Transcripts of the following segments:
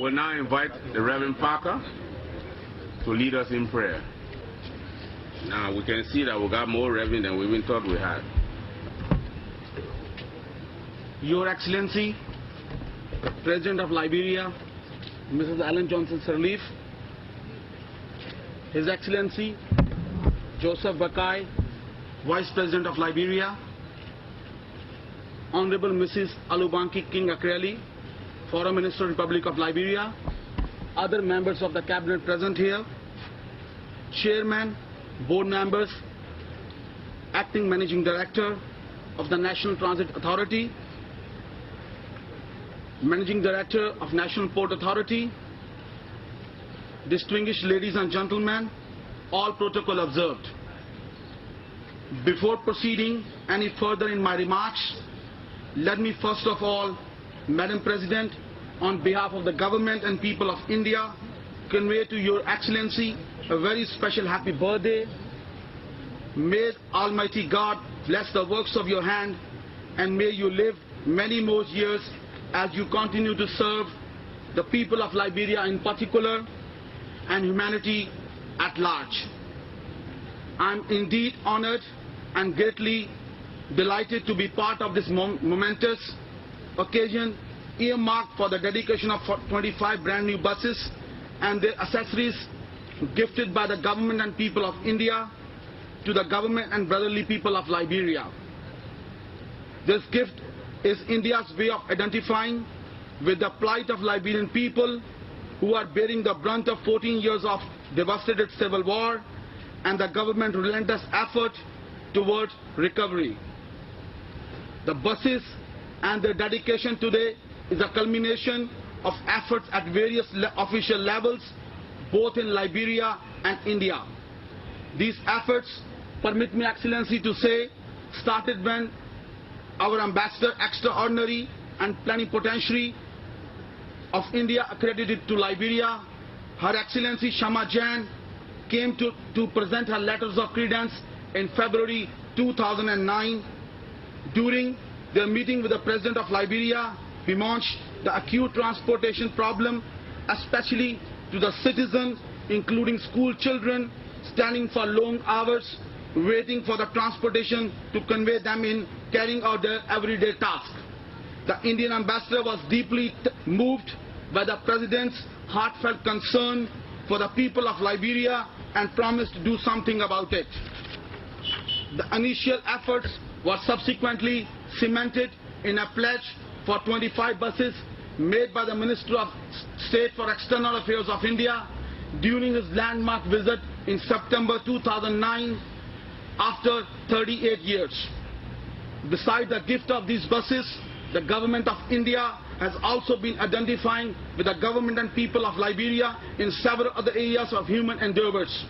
We'll now invite the Reverend Parker to lead us in prayer. Now we can see that we got more reverend than we even thought we had. Your Excellency, President of Liberia, Mrs. Ellen Johnson Sirleaf, His Excellency, Joseph Bakai, Vice President of Liberia, Honorable Mrs. Alubanki King Akreli, Foreign Minister, Republic of Liberia, other members of the Cabinet present here, Chairman, Board members, Acting Managing Director of the National Transit Authority, Managing Director of National Port Authority, distinguished ladies and gentlemen, all protocol observed. Before proceeding any further in my remarks, let me first of all, Madam President, on behalf of the government and people of India, convey to Your Excellency a very special happy birthday. May Almighty God bless the works of your hand, and may you live many more years as you continue to serve the people of Liberia in particular and humanity at large. I am indeed honored and greatly delighted to be part of this momentous occasion earmarked for the dedication of 25 brand new buses and their accessories gifted by the government and people of India to the government and brotherly people of Liberia. This gift is India's way of identifying with the plight of Liberian people who are bearing the brunt of 14 years of devastated civil war and the government's relentless effort towards recovery. The buses and their dedication today is a culmination of efforts at various official levels, both in Liberia and India. These efforts, permit me, Excellency, to say, started when our Ambassador Extraordinary and Plenipotentiary of India accredited to Liberia, Her Excellency Shama Jain, came to present her letters of credence in February 2009. During their meeting with the President of Liberia, bemoanced the acute transportation problem, especially to the citizens, including school children, standing for long hours, waiting for the transportation to convey them in carrying out their everyday task. The Indian ambassador was deeply moved by the President's heartfelt concern for the people of Liberia and promised to do something about it. The initial efforts were subsequently cemented in a pledge for 25 buses made by the Minister of State for External Affairs of India during his landmark visit in September 2009 after 38 years. Besides the gift of these buses, the government of India has also been identifying with the government and people of Liberia in several other areas of human endeavors.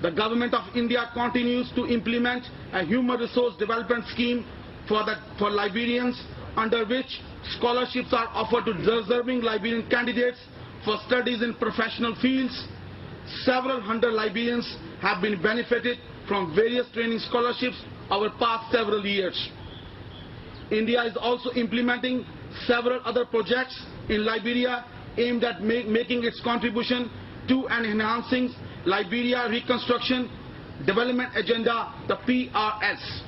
The government of India continues to implement a human resource development scheme for Liberians, under which scholarships are offered to deserving Liberian candidates for studies in professional fields. Several hundred Liberians have been benefited from various training scholarships over past several years. India is also implementing several other projects in Liberia aimed at making its contribution to and enhancing Liberia Reconstruction Development Agenda, the PRS.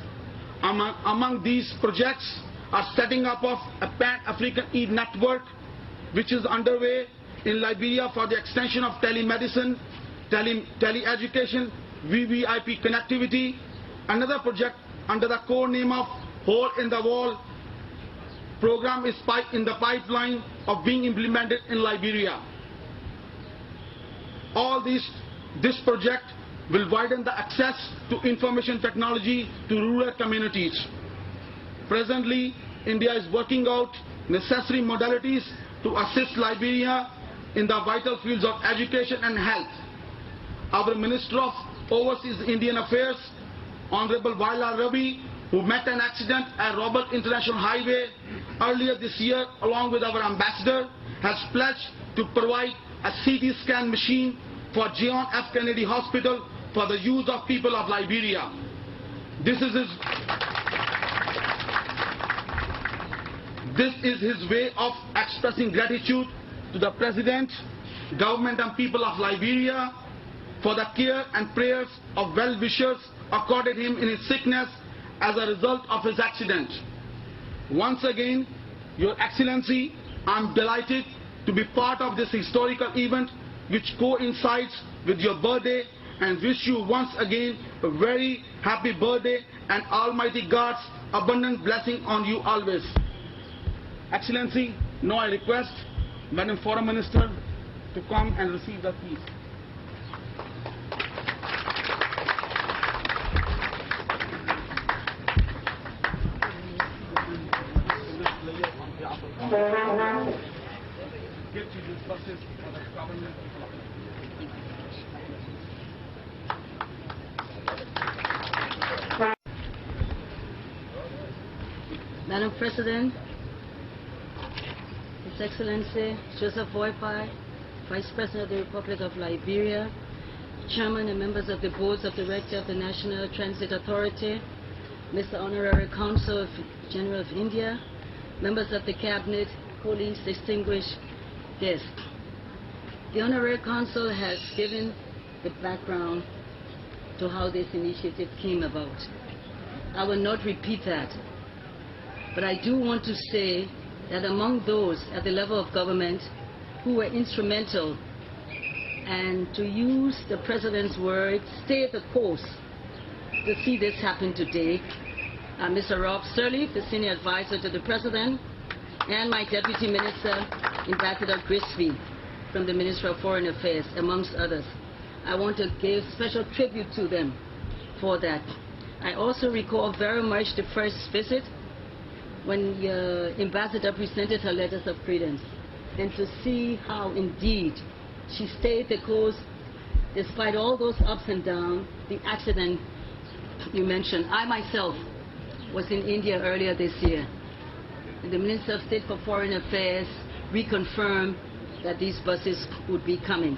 Among these projects are setting up of a Pan-African e-network which is underway in Liberia for the extension of telemedicine, tele-education, VVIP connectivity. Another project under the core name of Hole in the Wall program is in the pipeline of being implemented in Liberia. This project will widen the access to information technology to rural communities. Presently, India is working out necessary modalities to assist Liberia in the vital fields of education and health. Our Minister of Overseas Indian Affairs, Honorable Vaila Ravi, who met an accident at Robert International Highway earlier this year along with our ambassador, has pledged to provide a CT scan machine for John F. Kennedy Hospital for the use of people of Liberia. This is his way of expressing gratitude to the President, government and people of Liberia for the care and prayers of well-wishers accorded him in his sickness as a result of his accident. Once again, Your Excellency, I am delighted to be part of this historical event which coincides with your birthday, and wish you once again a very happy birthday and Almighty God's abundant blessing on you always. Excellency, now I request Madam Foreign Minister to come and receive the keys. Give to these buses for the government. Madam President, His Excellency Joseph Boypai, Vice President of the Republic of Liberia, Chairman and members of the Boards of Directors of the National Transit Authority, Mr. Honorary Consul General of India, members of the Cabinet, colleagues, distinguished guests. The Honorary Consul has given the background to how this initiative came about. I will not repeat that. But I do want to say that among those at the level of government who were instrumental, and to use the President's words, stay the course to see this happen today, Mr. Rob Sirleaf, the Senior Advisor to the President, and my Deputy Minister, Ambassador Grisby, from the Ministry of Foreign Affairs, amongst others. I want to give special tribute to them for that. I also recall very much the first visit when the ambassador presented her letters of credence, and to see how indeed she stayed the course despite all those ups and downs, the accident you mentioned. I myself was in India earlier this year, and the Minister of State for Foreign Affairs reconfirmed that these buses would be coming.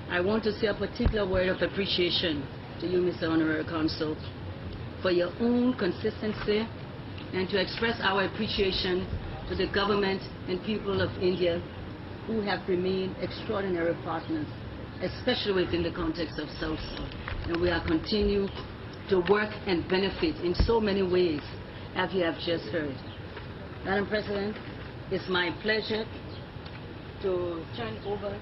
I want to say a particular word of appreciation to you, Mr. Honorary Consul, for your own consistency, and to express our appreciation to the government and people of India who have remained extraordinary partners, especially within the context of South-South. And we are continue to work and benefit in so many ways, as you have just heard. Madam President, it's my pleasure to turn over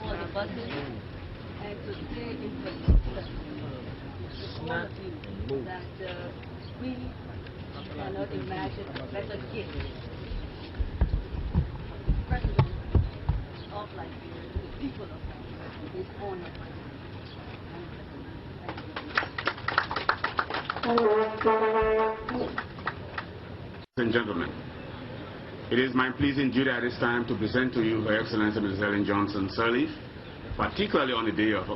all the buses, and to say in particular to all of you that we cannot imagine a better gift. President of Liberia, the people of Liberia, is honored. Ladies and gentlemen, it is my pleasing duty at this time to present to you Her Excellency Mrs. Ellen Johnson Sirleaf, particularly on the day of her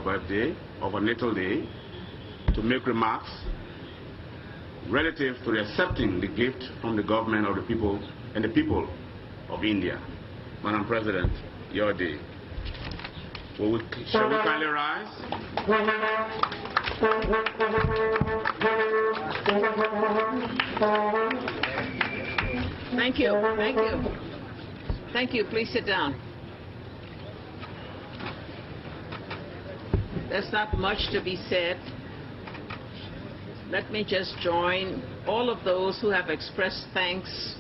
birthday, of her natal day, to make remarks relative to accepting the gift from the government of the people and the people of India. Madam President, your day. Shall we kindly rise? Thank you. Thank you. Thank you. Please sit down. There's not much to be said. Let me just join all of those who have expressed thanks